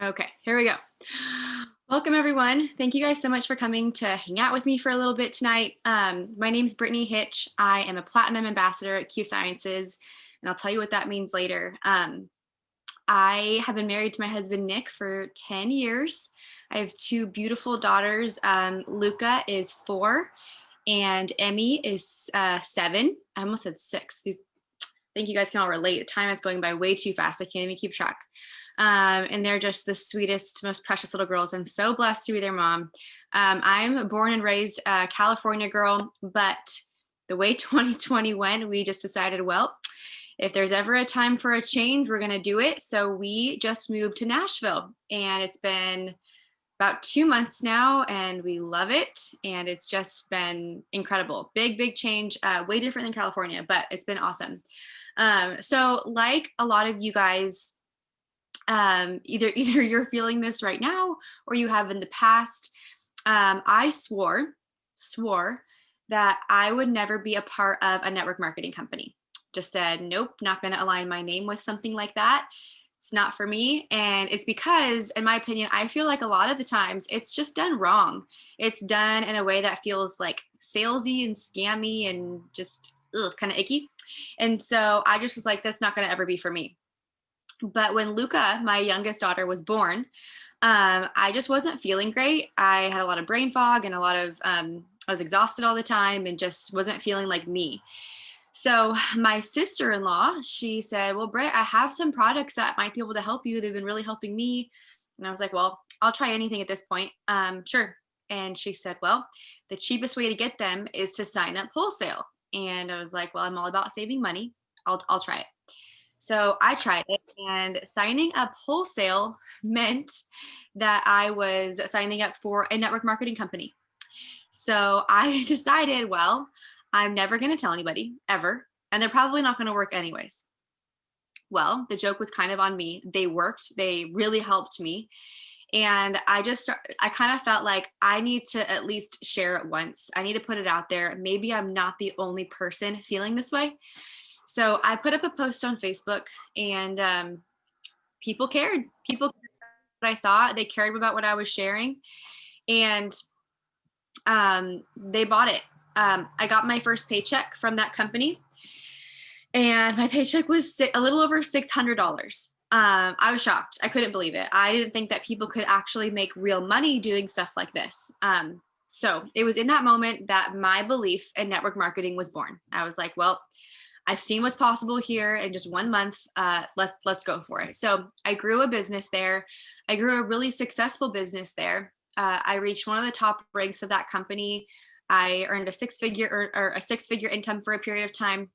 Okay, here we go. Welcome, everyone. Thank you guys so much for coming to hang out with me for a little bit tonight. My name's Brittany Hitch. I am a Platinum Ambassador at Q Sciences, and I'll tell you what that means later. I have been married to my husband, Nick, for 10 years. I have two beautiful daughters. Luca is 4, and Emmy is 7. I almost said 6. I think you guys can all relate. The time is going by way too fast. I can't even keep track. And they're just the sweetest, most precious little girls. I'm so blessed to be their mom. I'm born and raised a California girl, but the way 2020 went, we just decided, well, if there's ever a time for a change, we're going to do it. So we just moved to Nashville, and it's been about 2 months now, and we love it. And it's just been incredible. Big, big change, way different than California, but it's been awesome. So like a lot of you guys, either you're feeling this right now or you have in the past. I swore that I would never be a part of a network marketing company. Just said, nope, not going to align my name with something like that. It's not for me. And it's because, in my opinion, I feel like a lot of the times it's just done wrong. It's done in a way that feels like salesy and scammy and just kind of icky. And so I just was like, that's not going to ever be for me. But when Luca, my youngest daughter, was born, I just wasn't feeling great. I had a lot of brain fog and I was exhausted all the time and just wasn't feeling like me. So my sister-in-law, she said, well, Britt, I have some products that might be able to help you. They've been really helping me. And I was like, well, I'll try anything at this point. Sure. And she said, well, the cheapest way to get them is to sign up wholesale. And I was like, well, I'm all about saving money. I'll try it. So I tried it, and signing up wholesale meant that I was signing up for a network marketing company. So I decided, well, I'm never going to tell anybody ever, and they're probably not going to work anyways. Well, the joke was kind of on me. They worked, they really helped me. And I kind of felt like I need to at least share it once. I need to put it out there. Maybe I'm not the only person feeling this way. So I put up a post on Facebook, and people cared. People cared what I thought. They cared about what I was sharing, and they bought it. I got my first paycheck from that company, and my paycheck was a little over $600. I was shocked. I couldn't believe it. I didn't think that people could actually make real money doing stuff like this. So it was in that moment that my belief in network marketing was born. I was like, well, I've seen what's possible here in just 1 month. Let's go for it. So I grew a business there. I grew a really successful business there. I reached one of the top ranks of that company. I earned a six-figure income for a period of time.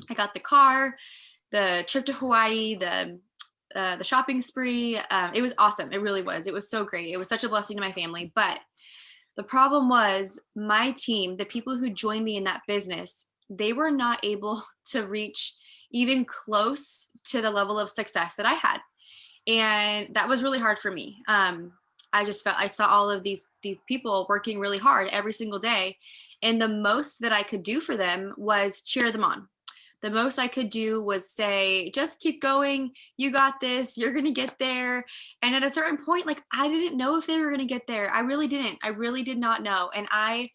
I got the car, the trip to Hawaii, the shopping spree. It was awesome. It really was. It was so great. It was such a blessing to my family. But the problem was my team, the people who joined me in that business, they were not able to reach even close to the level of success that I had. And that was really hard for me. I just felt I saw all of these people working really hard every single day. And the most that I could do for them was cheer them on. The most I could do was say, just keep going. You got this. You're going to get there. And at a certain point, like, I didn't know if they were going to get there. I really didn't. I really did not know. And I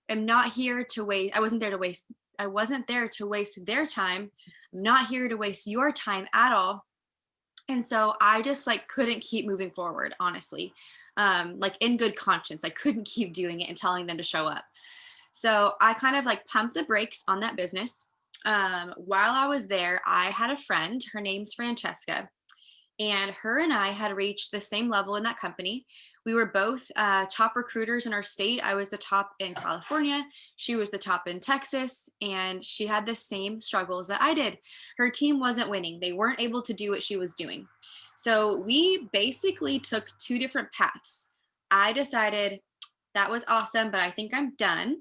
am not here to waste. I wasn't there to waste their time. I'm not here to waste your time at all. And so I just like couldn't keep moving forward, honestly. Like in good conscience, I couldn't keep doing it and telling them to show up. So I kind of like pumped the brakes on that business. While I was there, I had a friend, her name's Francesca, and her and I had reached the same level in that company. We were both top recruiters in our state. I was the top in California. She was the top in Texas, and she had the same struggles that I did. Her team wasn't winning. They weren't able to do what she was doing. So we basically took two different paths. I decided that was awesome, but I think I'm done.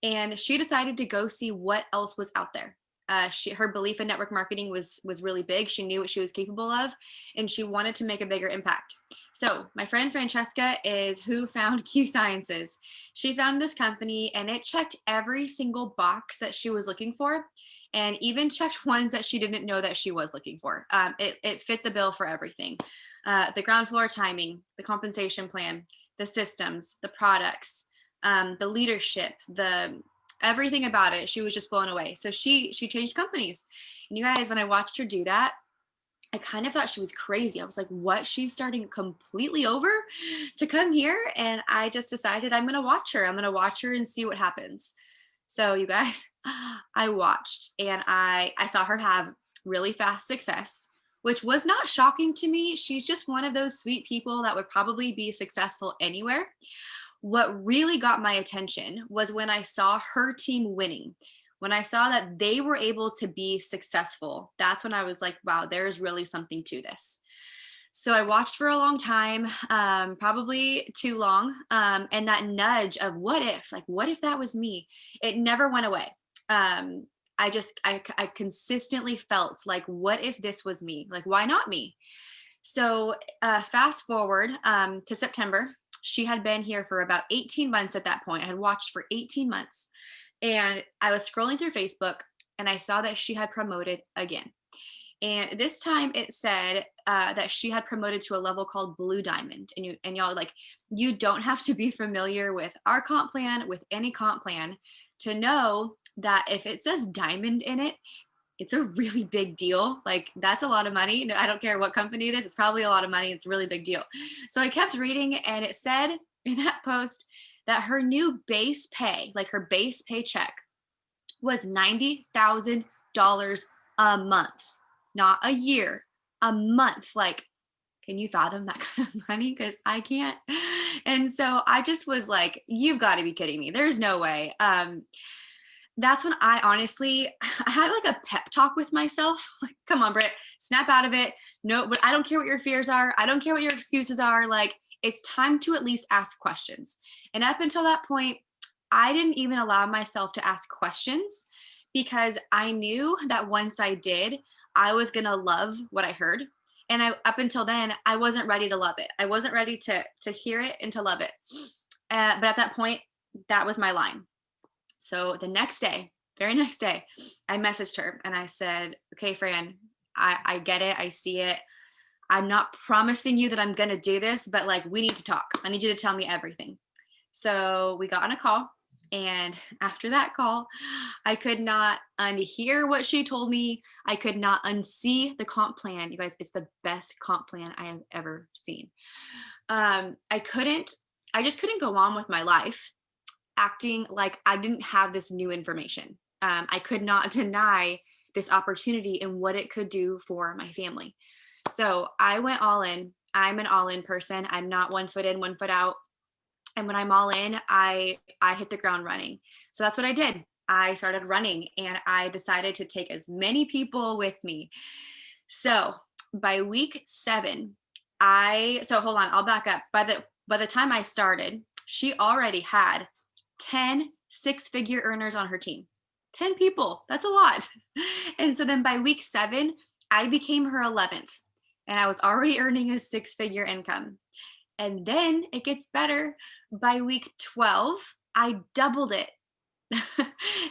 And she decided to go see what else was out there. Her belief in network marketing was really big. She knew what she was capable of, and she wanted to make a bigger impact. So my friend Francesca is who found Q Sciences. She found this company, and it checked every single box that she was looking for, and even checked ones that she didn't know that she was looking for. It fit the bill for everything. the ground floor timing, the compensation plan, the systems, the products, the leadership, the everything about it. She was just blown away. So she changed companies. And you guys, when I watched her do that, I kind of thought she was crazy. I was like, what? She's starting completely over to come here. And I just decided I'm going to watch her. I'm going to watch her and see what happens. So you guys, I watched and I saw her have really fast success, which was not shocking to me. She's just one of those sweet people that would probably be successful anywhere. What really got my attention was when I saw her team winning. When I saw that they were able to be successful, that's when I was like, wow, there's really something to this. So I watched for a long time, probably too long. And that nudge of what if, like, what if that was me? It never went away. I consistently felt like, what if this was me? Like, why not me? So fast forward to September, she had been here for about 18 months at that point. I had watched for 18 months. And I was scrolling through Facebook and I saw that she had promoted again. And this time it said that she had promoted to a level called Blue Diamond. And y'all, like, you don't have to be familiar with our comp plan, with any comp plan, to know that if it says diamond in it, it's a really big deal. Like, that's a lot of money. I don't care what company it is. It's probably a lot of money. It's a really big deal. So I kept reading and it said in that post that her new base pay, like her base paycheck, was $90,000 a month, not a year, a month. Like, can you fathom that kind of money? Because I can't. And so I just was like, you've got to be kidding me. There's no way. That's when I honestly, I had like a pep talk with myself. Like, come on, Britt, snap out of it. No, but I don't care what your fears are. I don't care what your excuses are. Like, it's time to at least ask questions. And up until that point, I didn't even allow myself to ask questions because I knew that once I did, I was going to love what I heard. And up until then, I wasn't ready to love it. I wasn't ready to hear it and to love it. But at that point, that was my line. So the next day, very next day, I messaged her and I said, okay, Fran, I get it. I see it. I'm not promising you that I'm going to do this, but like, we need to talk. I need you to tell me everything. So we got on a call. And after that call, I could not unhear what she told me. I could not unsee the comp plan. You guys, it's the best comp plan I have ever seen. I just couldn't go on with my life acting like I didn't have this new information. I could not deny this opportunity and what it could do for my family. So I went all in. I'm an all in person. I'm not 1 foot in, 1 foot out. And when I'm all in, I hit the ground running. So that's what I did. I started running and I decided to take as many people with me. So by week 7, hold on, I'll back up. By the time I started, she already had 10 six-figure earners on her team. 10 people. That's a lot. And so then by week 7, I became her 11th and I was already earning a 6-figure income. And then it gets better. By week 12, I doubled it.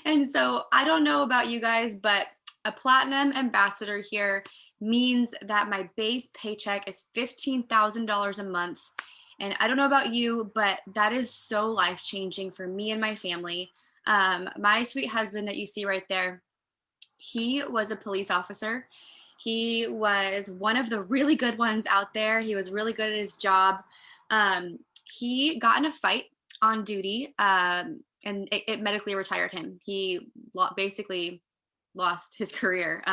And so I don't know about you guys, but a platinum ambassador here means that my base paycheck is $15,000 a month. And I don't know about you, but that is so life-changing for me and my family. My sweet husband that you see right there, he was a police officer. He was one of the really good ones out there. He was really good at his job. He got in a fight on duty, and it medically retired him. He basically lost his career.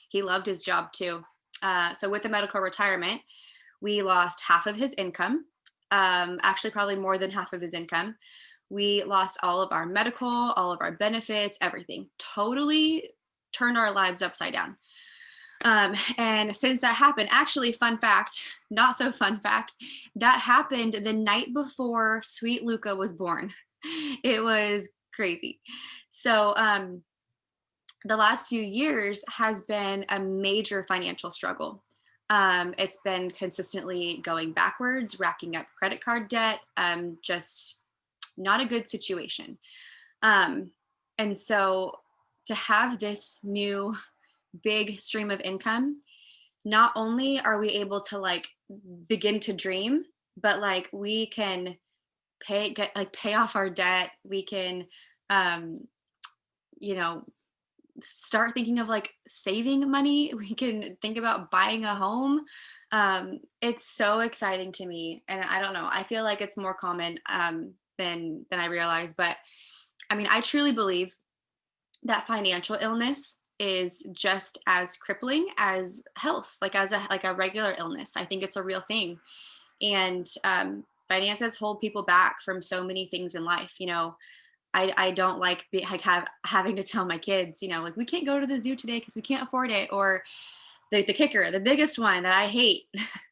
He loved his job too. So with the medical retirement, we lost half of his income. Actually, probably more than half of his income. We lost all of our medical, all of our benefits, everything. Totally turned our lives upside down. And since that happened, actually, fun fact, not so fun fact, that happened the night before sweet Luca was born. It was crazy. So the last few years has been a major financial struggle. It's been consistently going backwards, racking up credit card debt, just not a good situation. And so to have this new big stream of income not only are we able to like begin to dream, but like we can pay off our debt. We can, um, you know, start thinking of like saving money. We can think about buying a home. It's so exciting to me, and I don't know. I feel like it's more common than I realize. But I mean, I truly believe that financial illness is just as crippling as health, like as a regular illness. I think it's a real thing, and finances hold people back from so many things in life. I don't like having to tell my kids, like we can't go to the zoo today because we can't afford it. Or the kicker, the biggest one that I hate,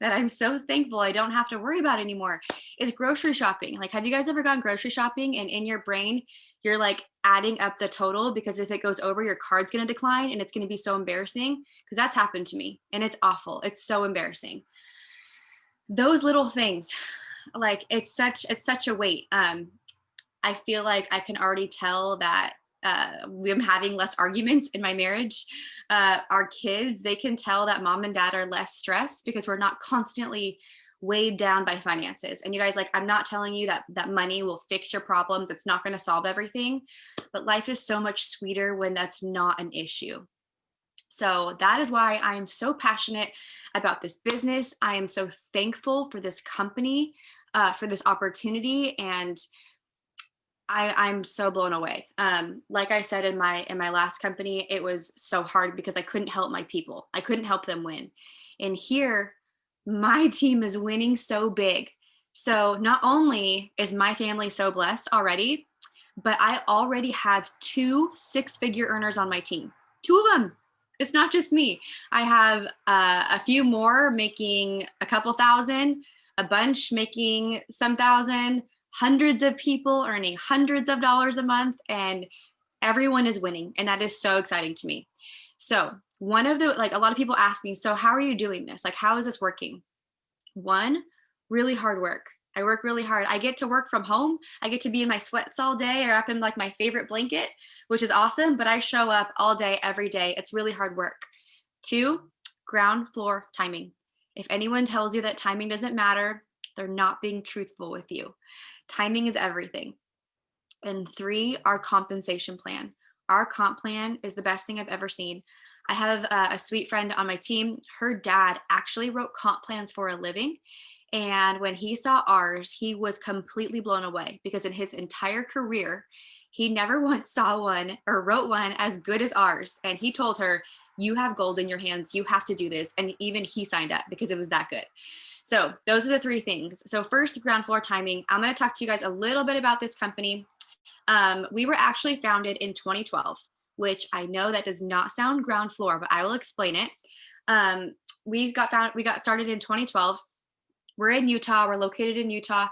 that I'm so thankful I don't have to worry about anymore, is grocery shopping. Like, have you guys ever gone grocery shopping and in your brain, you're like adding up the total because if it goes over, your card's going to decline and it's going to be so embarrassing? Because that's happened to me and it's awful. It's so embarrassing. Those little things, like it's such a weight. I feel like I can already tell that I'm having less arguments in my marriage. Our kids, they can tell that mom and dad are less stressed because we're not constantly weighed down by finances. And you guys, like, I'm not telling you that money will fix your problems. It's not going to solve everything, but life is so much sweeter when that's not an issue. So that is why I am so passionate about this business. I am so thankful for this company, for this opportunity, and I'm so blown away. Like I said in my last company, it was so hard because I couldn't help my people. I couldn't help them win. And here, my team is winning so big. So not only is my family so blessed already, but I already have 2 six-figure earners on my team. 2 of them. It's not just me. I have a few more making a couple thousand, a bunch making some thousand, hundreds of people earning hundreds of dollars a month, and everyone is winning. And that is so exciting to me. So one of the, like, a lot of people ask me, so how are you doing this? Like, how is this working? One, really hard work. I work really hard. I get to work from home. I get to be in my sweats all day or up in like my favorite blanket, which is awesome, but I show up all day, every day. It's really hard work. 2, ground floor timing. If anyone tells you that timing doesn't matter, they're not being truthful with you. Timing is everything. And 3, our compensation plan. Our comp plan is the best thing I've ever seen. I have a sweet friend on my team. Her dad actually wrote comp plans for a living. And when he saw ours, he was completely blown away because in his entire career, he never once saw one or wrote one as good as ours. And he told her, you have gold in your hands. You have to do this. And even he signed up because it was that good. So those are the 3 things. So first, ground floor timing. I'm going to talk to you guys a little bit about this company. We were actually founded in 2012, which I know that does not sound ground floor, but I will explain it. We got started in 2012. We're in Utah. We're located in Utah.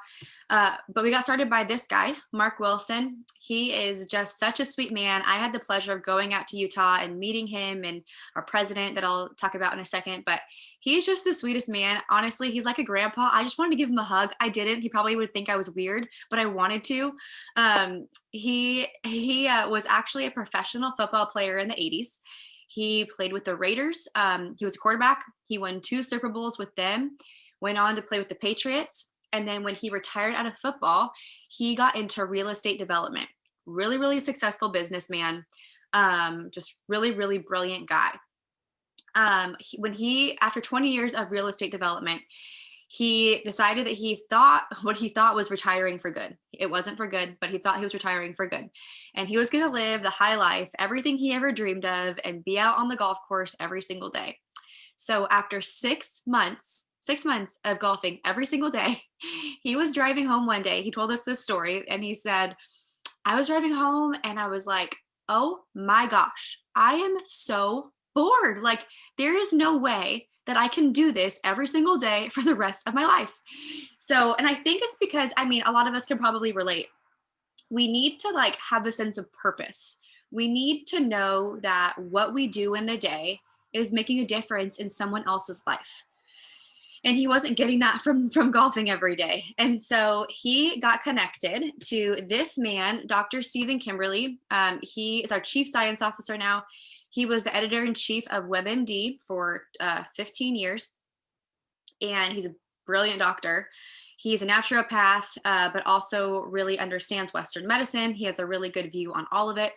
But we got started by this guy, Mark Wilson. He is just such a sweet man. I had the pleasure of going out to Utah and meeting him and our president that I'll talk about in a second. But he's just the sweetest man. Honestly, he's like a grandpa. I just wanted to give him a hug. I didn't. He probably would think I was weird, but I wanted to. He was actually a professional football player in the 80s. He played with the Raiders. He was a quarterback. He won 2 Super Bowls with them. Went on to play with the Patriots. And then when he retired out of football, he got into real estate development. Really, really successful businessman. Just really, really brilliant guy. After 20 years of real estate development, he decided that he thought was retiring for good. It wasn't for good, but he thought he was retiring for good. And he was going to live the high life, everything he ever dreamed of, and be out on the golf course every single day. So after 6 months of golfing every single day, he was driving home one day. He told us this story and he said, I was driving home and I was like, oh my gosh, I am so bored. Like, there is no way that I can do this every single day for the rest of my life. So, and I think it's because, I mean, a lot of us can probably relate. We need to like have a sense of purpose. We need to know that what we do in a day is making a difference in someone else's life. And he wasn't getting that from golfing every day. And so he got connected to this man, Dr. Stephen Kimberly. He is our chief science officer now. He was the editor-in-chief of WebMD for 15 years, and he's a brilliant doctor. He's a naturopath, but also really understands Western medicine. He has a really good view on all of it.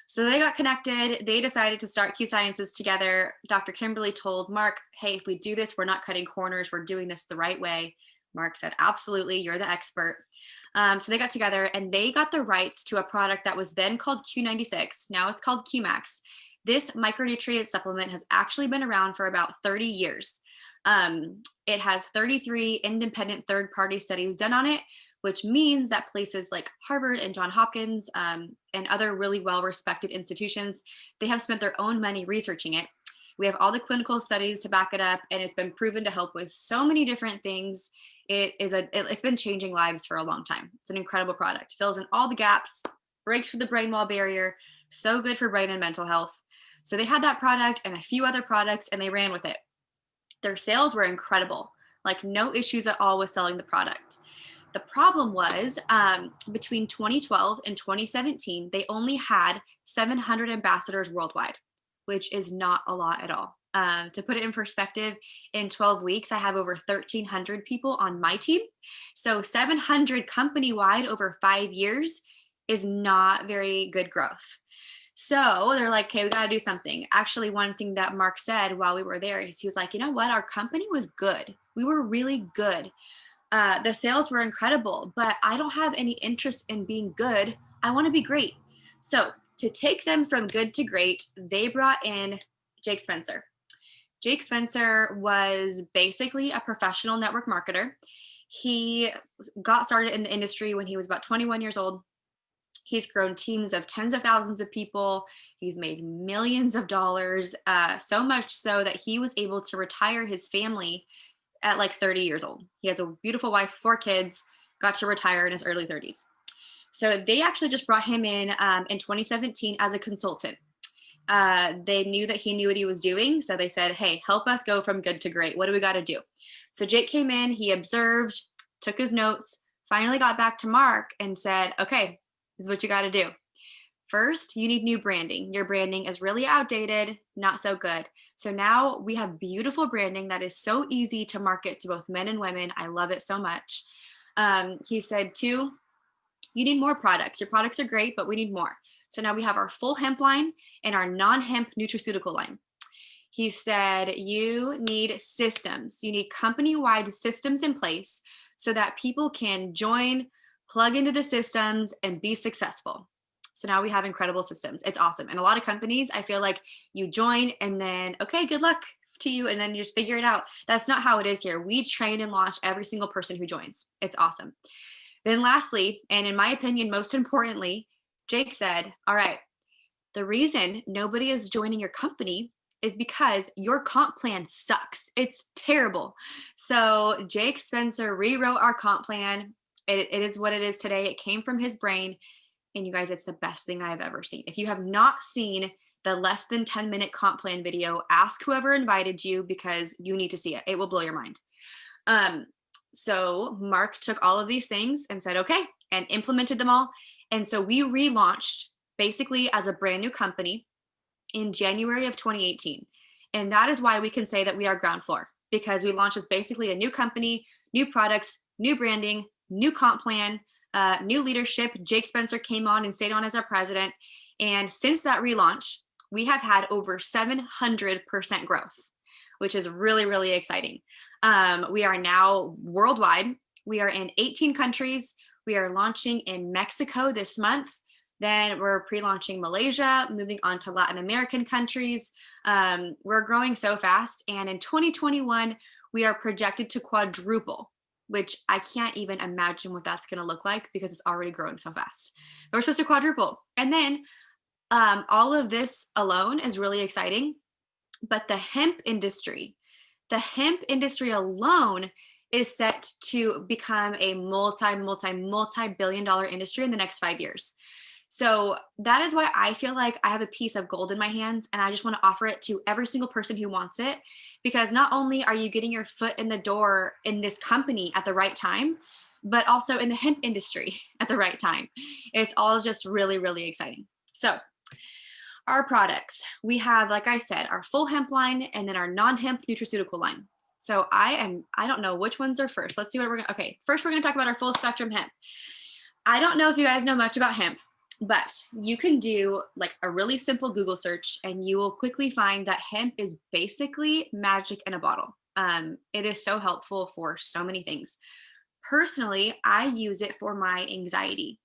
So they got connected. They decided to start Q Sciences together. Dr. Kimberly told Mark, hey, if we do this, we're not cutting corners. We're doing this the right way. Mark said, absolutely, you're the expert. So they got together and they got the rights to a product that was then called Q96. Now it's called QMax. This micronutrient supplement has actually been around for about 30 years. It has 33 independent third-party studies done on it, which means that places like Harvard and Johns Hopkins and other really well-respected institutions, they have spent their own money researching it. We have all the clinical studies to back it up, and it's been proven to help with so many different things. It's been changing lives for a long time. It's an incredible product. Fills in all the gaps, breaks through the brain wall barrier, so good for brain and mental health. So they had that product and a few other products, and they ran with it. Their sales were incredible, like no issues at all with selling the product. The problem was between 2012 and 2017, they only had 700 ambassadors worldwide, which is not a lot at all. To put it in perspective, in 12 weeks, I have over 1,300 people on my team. So 700 company-wide over 5 years is not very good growth. So they're like, okay, we got to do something. Actually, one thing that Mark said while we were there is he was like, you know what? Our company was good. We were really good. The sales were incredible, but I don't have any interest in being good. I want to be great. So to take them from good to great, they brought in Jake Spencer. Jake Spencer was basically a professional network marketer. He got started in the industry when he was about 21 years old. He's grown teams of tens of thousands of people. He's made millions of dollars, so much so that he was able to retire his family at like 30 years old. He has a beautiful wife, 4 kids, got to retire in his early 30s. So they actually just brought him in 2017 as a consultant. They knew that he knew what he was doing. So they said, hey, help us go from good to great. What do we got to do? So Jake came in, he observed, took his notes, finally got back to Mark and said, okay, this is what you got to do. First, you need new branding. Your branding is really outdated, not so good. So now we have beautiful branding that is so easy to market to both men and women. I love it so much. He said, 2, you need more products. Your products are great, but we need more. So now we have our full hemp line and our non-hemp nutraceutical line. He said, you need systems. You need company-wide systems in place so that people can join, plug into the systems, and be successful. So now we have incredible systems. It's awesome. And a lot of companies, I feel like you join and then, okay, good luck to you. And then you just figure it out. That's not how it is here. We train and launch every single person who joins. It's awesome. Then lastly, and in my opinion, most importantly, Jake said, all right, the reason nobody is joining your company is because your comp plan sucks. It's terrible. So Jake Spencer rewrote our comp plan. It is what it is today. It came from his brain. And you guys, it's the best thing I have ever seen. If you have not seen the less than 10-minute comp plan video, ask whoever invited you because you need to see it. It will blow your mind. So Mark took all of these things and said, okay, and implemented them all. And so we relaunched basically as a brand new company in January of 2018. And that is why we can say that we are ground floor, because we launched as basically a new company, new products, new branding, new comp plan, new leadership. Jake Spencer came on and stayed on as our president. And since that relaunch, we have had over 700% growth, which is really, really exciting. We are now worldwide. We are in 18 countries. We are launching in Mexico this month. Then we're pre-launching Malaysia, moving on to Latin American countries. We're growing so fast. And in 2021, we are projected to quadruple, which I can't even imagine what that's going to look like because it's already growing so fast. But we're supposed to quadruple. And then all of this alone is really exciting. But the hemp industry alone is set to become a multi-billion dollar industry in the next 5 years. So that is why I feel like I have a piece of gold in my hands and I just want to offer it to every single person who wants it, because not only are you getting your foot in the door in this company at the right time, but also in the hemp industry at the right time. It's all just really, really exciting. So, our products, we have, like I said, our full hemp line and then our non-hemp nutraceutical line. So I don't know which ones are first. Let's see what we're going to, okay. First, we're going to talk about our full spectrum hemp. I don't know if you guys know much about hemp, but you can do like a really simple Google search and you will quickly find that hemp is basically magic in a bottle. It is so helpful for so many things. Personally, I use it for my anxiety.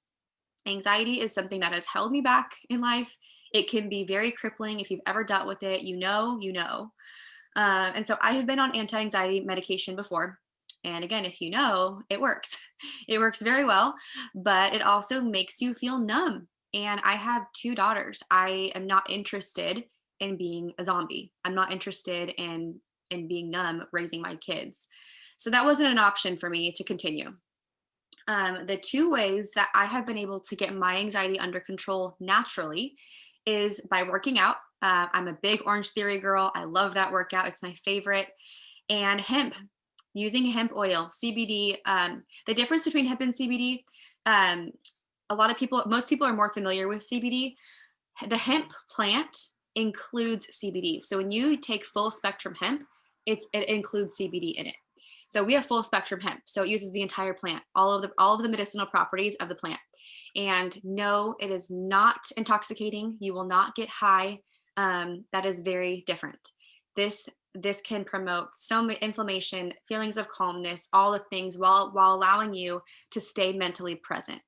Anxiety is something that has held me back in life. It can be very crippling. If you've ever dealt with it, you know, you know. And so I have been on anti-anxiety medication before. And again, if you know, it works. It works very well, but it also makes you feel numb. And I have 2 daughters. I am not interested in being a zombie. I'm not interested in being numb raising my kids. So that wasn't an option for me to continue. The 2 ways that I have been able to get my anxiety under control naturally is by working out. I'm a big Orange Theory girl. I love that workout. It's my favorite. And hemp, using hemp oil, CBD. The difference between hemp and CBD, most people are more familiar with CBD. The hemp plant includes CBD. So when you take full spectrum hemp, it includes CBD in it. So we have full spectrum hemp. So it uses the entire plant, all of the medicinal properties of the plant. And no, it is not intoxicating. You will not get high. That is very different. This can promote so much inflammation, feelings of calmness, all the things while allowing you to stay mentally present.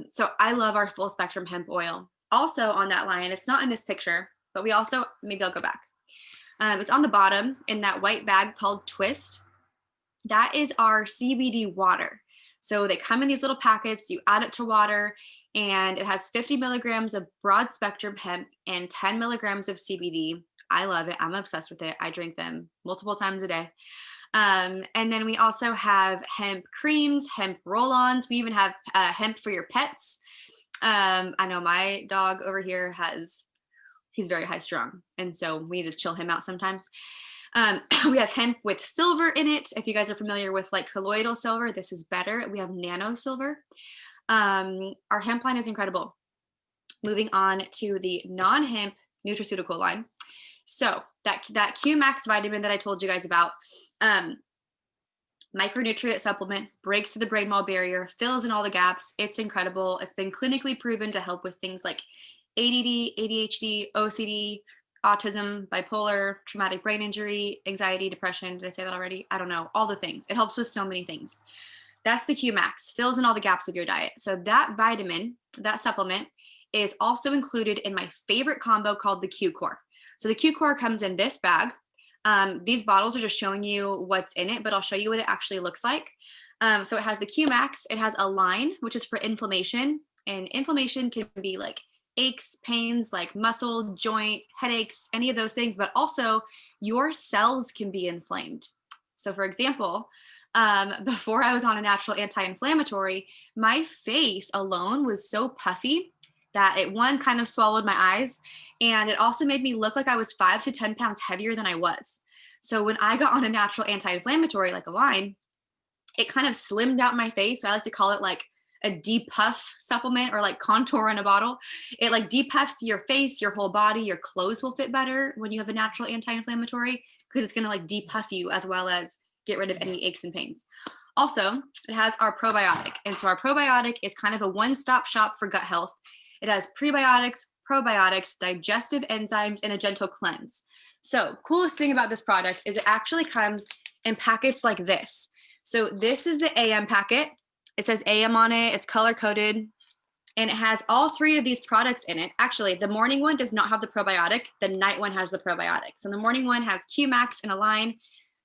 So I love our full spectrum hemp oil. Also on that line, it's not in this picture, but we also, maybe I'll go back. It's on the bottom in that white bag called Twist. That is our CBD water. So they come in these little packets, you add it to water, and it has 50 milligrams of broad spectrum hemp and 10 milligrams of CBD. I love it. I'm obsessed with it. I drink them multiple times a day. And then we also have hemp creams, hemp roll-ons. We even have hemp for your pets. I know my dog over here he's very high strung. And so we need to chill him out sometimes. We have hemp with silver in it. If you guys are familiar with like colloidal silver, this is better. We have nano silver. Our hemp line is incredible. Moving on to the non-hemp nutraceutical line. So that Q-Max vitamin that I told you guys about, micronutrient supplement, breaks through the brain-wall barrier, fills in all the gaps. It's incredible. It's been clinically proven to help with things like ADD, ADHD, OCD, autism, bipolar, traumatic brain injury, anxiety, depression. Did I say that already? I don't know. All the things. It helps with so many things. That's the Q-Max, fills in all the gaps of your diet. So that vitamin, that supplement, is also included in my favorite combo called the Q-Core. So the Q-Core comes in this bag. These bottles are just showing you what's in it, but I'll show you what it actually looks like. So it has the Q-Max. It has a line, which is for inflammation. And inflammation can be like aches, pains, like muscle, joint, headaches, any of those things, but also your cells can be inflamed. So for example, before I was on a natural anti-inflammatory, my face alone was so puffy that it kind of swallowed my eyes. And it also made me look like I was 5 to 10 pounds heavier than I was. So when I got on a natural anti-inflammatory, like a line, it kind of slimmed out my face. I like to call it like a depuff supplement or like contour in a bottle. It like depuffs your face, your whole body, your clothes will fit better when you have a natural anti-inflammatory because it's going to like depuff you as well as get rid of any aches and pains. Also, it has our probiotic. And so our probiotic is kind of a one-stop shop for gut health. It has prebiotics, probiotics, digestive enzymes, and a gentle cleanse. So coolest thing about this product is it actually comes in packets like this. So this is the AM packet. It says AM on it. It's color coded. And it has all 3 of these products in it. Actually, the morning one does not have the probiotic. The night one has the probiotic. So the morning one has Q-Max in a line.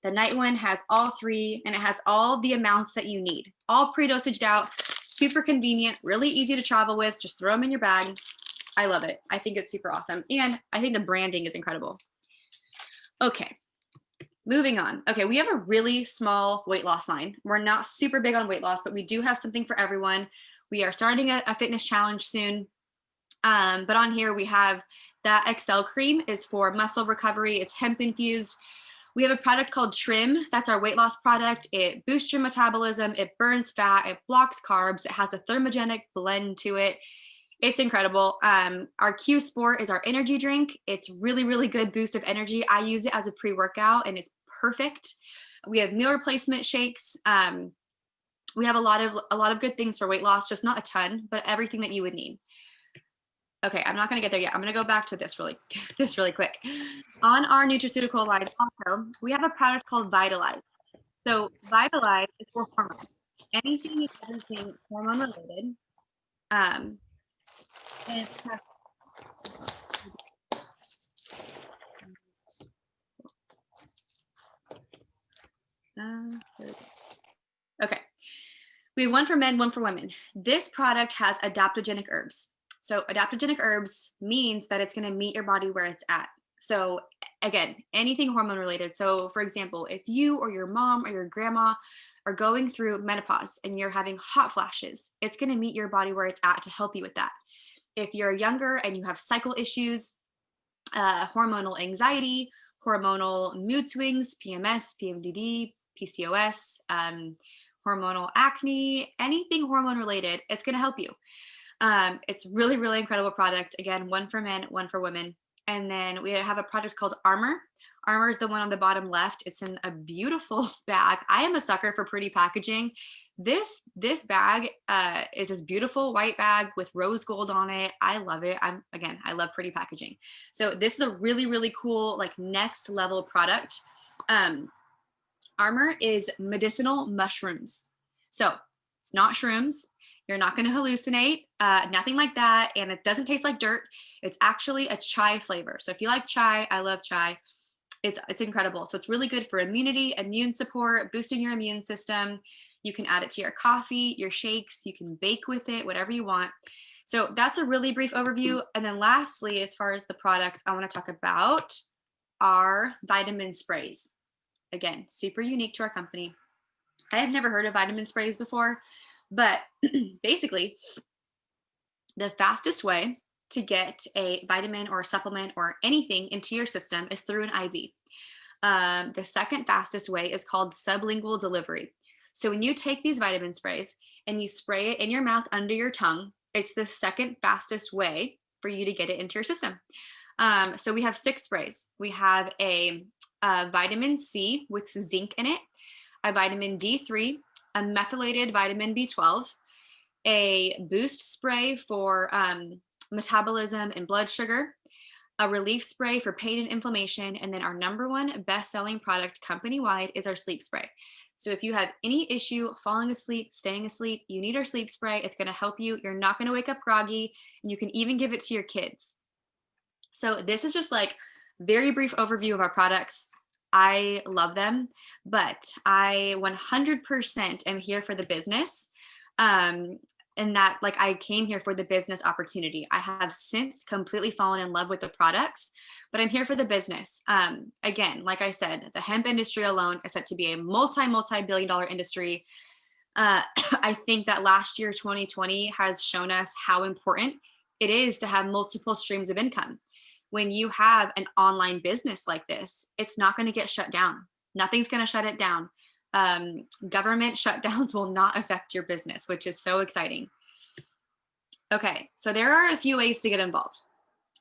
The night one has all 3, and it has all the amounts that you need. All pre-dosaged out, super convenient, really easy to travel with. Just throw them in your bag. I love it. I think it's super awesome. And I think the branding is incredible. Okay, moving on. Okay, we have a really small weight loss line. We're not super big on weight loss, but we do have something for everyone. We are starting a fitness challenge soon. But on here we have that Excel cream is for muscle recovery. It's hemp infused. We have a product called Trim. That's our weight loss product. It boosts your metabolism. It burns fat. It blocks carbs. It has a thermogenic blend to it. It's incredible. Our Q Sport is our energy drink. It's really, really good boost of energy. I use it as a pre-workout and it's perfect. We have meal replacement shakes. We have a lot of good things for weight loss, just not a ton, but everything that you would need. Okay, I'm not going to get there yet. I'm going to go back to this really quick. On our nutraceutical line also, we have a product called Vitalize. So Vitalize is for hormones. Anything and everything hormone related. And it's okay. We have one for men, one for women. This product has adaptogenic herbs. So adaptogenic herbs means that it's going to meet your body where it's at. So again, anything hormone related. So for example, if you or your mom or your grandma are going through menopause and you're having hot flashes, it's going to meet your body where it's at to help you with that. If you're younger and you have cycle issues, hormonal anxiety, hormonal mood swings, PMS, PMDD, PCOS, hormonal acne, anything hormone related, it's going to help you. It's really, really incredible product. Again, one for men, one for women. And then we have a product called Armor. Armor is the one on the bottom left. It's in a beautiful bag. I am a sucker for pretty packaging. This bag is this beautiful white bag with rose gold on it. I love it. I love pretty packaging. So this is a really, really cool, like next level product. Armor is medicinal mushrooms. So it's not shrooms. You're not going to hallucinate, nothing like that. And it doesn't taste like dirt. It's actually a chai flavor. So if you like chai, I love chai. It's incredible. So it's really good for immunity, immune support, boosting your immune system. You can add it to your coffee, your shakes. You can bake with it, whatever you want. So that's a really brief overview. And then lastly, as far as the products, I want to talk about our vitamin sprays. Again, super unique to our company. I have never heard of vitamin sprays before, but basically the fastest way to get a vitamin or a supplement or anything into your system is through an IV. The second fastest way is called sublingual delivery. So when you take these vitamin sprays and you spray it in your mouth under your tongue, it's the second fastest way for you to get it into your system. So we have 6 sprays. We have a vitamin C with zinc in it, a vitamin D3, a methylated vitamin B12, a boost spray for metabolism and blood sugar, a relief spray for pain and inflammation, and then our number one best-selling product company-wide is our sleep spray. So if you have any issue falling asleep, staying asleep, you need our sleep spray. It's going to help you. You're not going to wake up groggy, and you can even give it to your kids. So this is just like very brief overview of our products. I love them, but I 100% am here for the business. And that like I came here for the business opportunity. I have since completely fallen in love with the products, but I'm here for the business. Again, like I said, the hemp industry alone is set to be a multi-billion dollar industry. I think that last year, 2020 has shown us how important it is to have multiple streams of income. When you have an online business like this, it's not going to get shut down. Nothing's going to shut it down. Government shutdowns will not affect your business, which is so exciting. Okay, so there are a few ways to get involved.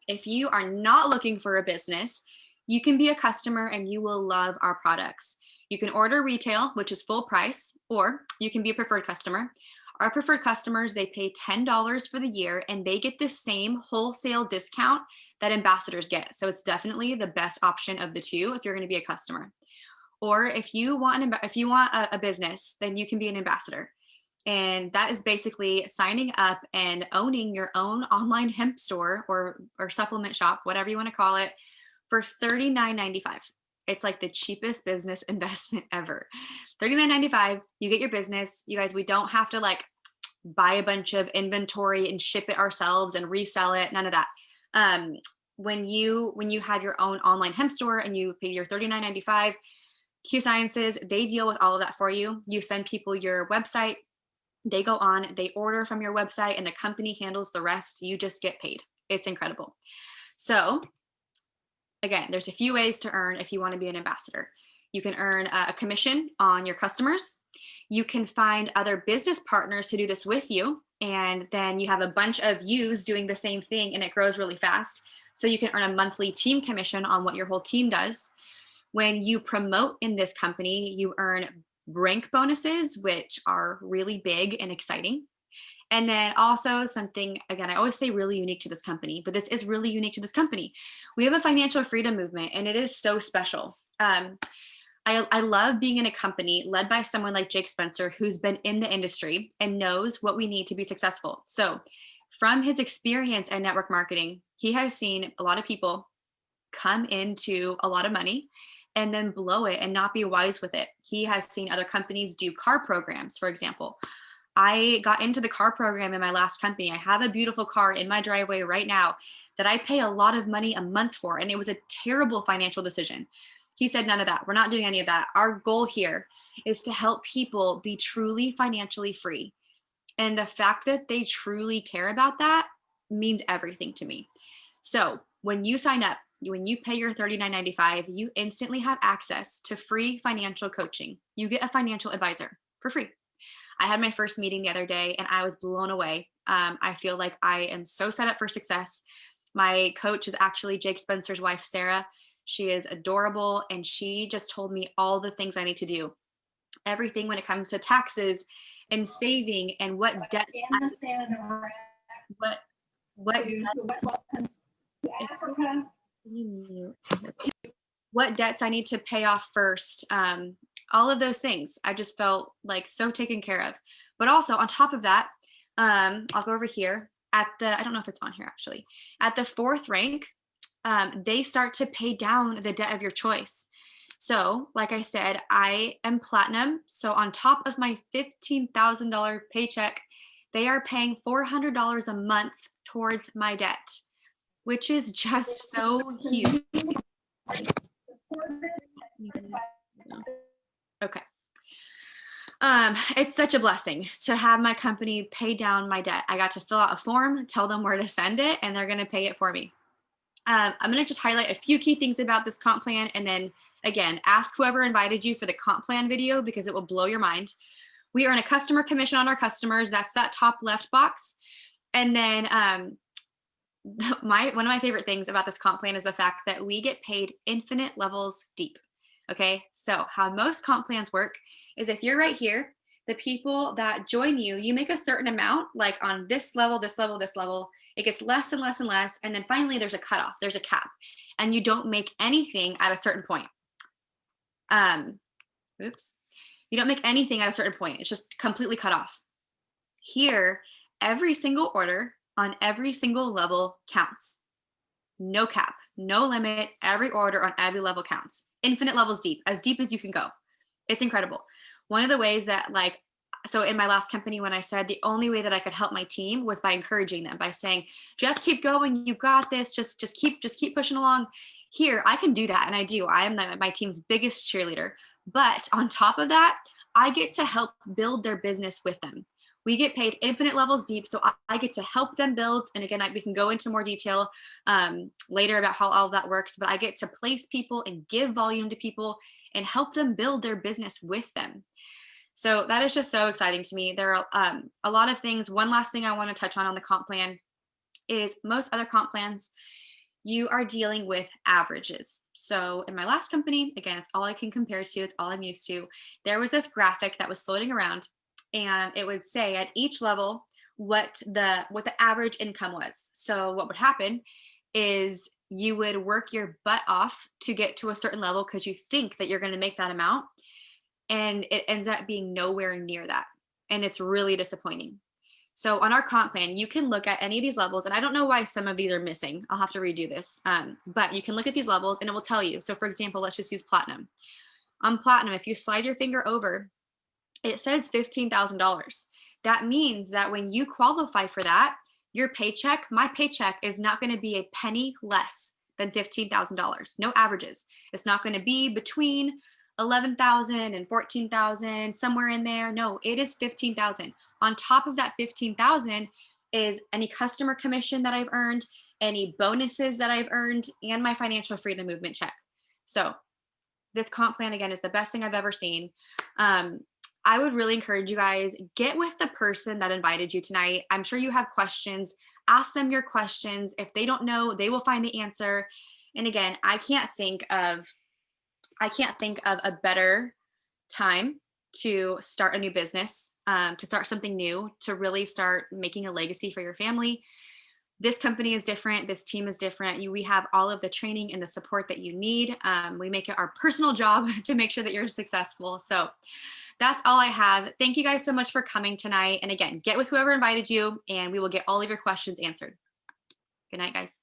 If you are not looking for a business, you can be a customer and you will love our products. You can order retail, which is full price, or you can be a preferred customer. Our preferred customers, they pay $10 for the year and they get the same wholesale discount that ambassadors get. So it's definitely the best option of the two if you're going to be a customer. Or if you want a business, then you can be an ambassador. And that is basically signing up and owning your own online hemp store or supplement shop, whatever you want to call it, for $39.95. It's like the cheapest business investment ever. $39.95, you get your business. You guys, we don't have to like buy a bunch of inventory and ship it ourselves and resell it. None of that. When you have your own online hemp store and you pay your $39.95, Q Sciences, they deal with all of that for you. You send people your website, they go on, they order from your website, and the company handles the rest. You just get paid. It's incredible. So again, there's a few ways to earn if you want to be an ambassador. You can earn a commission on your customers. You can find other business partners who do this with you. And then you have a bunch of yous doing the same thing and it grows really fast. So you can earn a monthly team commission on what your whole team does. When you promote in this company, you earn rank bonuses, which are really big and exciting. And then also something, again, I always say really unique to this company, but this is really unique to this company. We have a financial freedom movement and it is so special. I love being in a company led by someone like Jake Spencer, who's been in the industry and knows what we need to be successful. So from his experience in network marketing, he has seen a lot of people come into a lot of money and then blow it and not be wise with it. He has seen other companies do car programs, for example. I got into the car program in my last company. I have a beautiful car in my driveway right now that I pay a lot of money a month for, and it was a terrible financial decision. He said, none of that. We're not doing any of that. Our goal here is to help people be truly financially free. And the fact that they truly care about that means everything to me. So when you sign up, when you pay your $39.95, you instantly have access to free financial coaching. You get a financial advisor for free. I had my first meeting the other day and I was blown away. I feel like I am so set up for success. My coach is actually Jake Spencer's wife, Sarah. She is adorable and she just told me all the things I need to do. Everything when it comes to taxes and saving and what debts what debts I need to pay off first. All of those things. I just felt like so taken care of. But also on top of that, I'll go over here at the, I don't know if it's on here actually, at the 4th rank, they start to pay down the debt of your choice. So like I said, I am platinum. So on top of my $15,000 paycheck, they are paying $400 a month towards my debt, which is just so huge. Okay. It's such a blessing to have my company pay down my debt. I got to fill out a form, tell them where to send it, and they're going to pay it for me. I'm going to just highlight a few key things about this comp plan. And then again, ask whoever invited you for the comp plan video because it will blow your mind. We earn a customer commission on our customers. That's that top left box. And then one of my favorite things about this comp plan is the fact that we get paid infinite levels deep. Okay, so how most comp plans work is if you're right here, the people that join you, you make a certain amount, like on this level, this level, this level, it gets less and less and less. And then finally there's a cutoff, there's a cap, and you don't make anything at a certain point. You don't make anything at a certain point. It's just completely cut off. Here, every single order on every single level counts. No cap, no limit, every order on every level counts. Infinite levels deep as you can go. It's incredible. One of the ways that so in my last company, when I said the only way that I could help my team was by encouraging them, by saying, just keep going, you got this, just keep pushing along. Here, I can do that, and I do. I am my team's biggest cheerleader. But on top of that, I get to help build their business with them. We get paid infinite levels deep, so I get to help them build. And again, we can go into more detail later about how all of that works, but I get to place people and give volume to people and help them build their business with them. So that is just so exciting to me. There are a lot of things. One last thing I want to touch on the comp plan is most other comp plans, you are dealing with averages. So in my last company, again, it's all I can compare to, it's all I'm used to. There was this graphic that was floating around, and it would say at each level what the average income was. So what would happen is you would work your butt off to get to a certain level because you think that you're going to make that amount, and it ends up being nowhere near that. And it's really disappointing. So on our comp plan, you can look at any of these levels, and I don't know why some of these are missing. I'll have to redo this, but you can look at these levels and it will tell you. So for example, let's just use platinum. On platinum, if you slide your finger over, it says $15,000. That means that when you qualify for that, your paycheck, my paycheck, is not going to be a penny less than $15,000. No averages. It's not going to be between 11,000 and 14,000, somewhere in there. No, it is 15,000. On top of that 15,000 is any customer commission that I've earned, any bonuses that I've earned, and my financial freedom movement check. So this comp plan, again, is the best thing I've ever seen. I would really encourage you guys, get with the person that invited you tonight. I'm sure you have questions. Ask them your questions. If they don't know, they will find the answer. And again, I can't think of a better time to start a new business, to start something new, to really start making a legacy for your family. This company is different. This team is different. We have all of the training and the support that you need. We make it our personal job to make sure that you're successful. So that's all I have. Thank you guys so much for coming tonight. And again, get with whoever invited you, and we will get all of your questions answered. Good night, guys.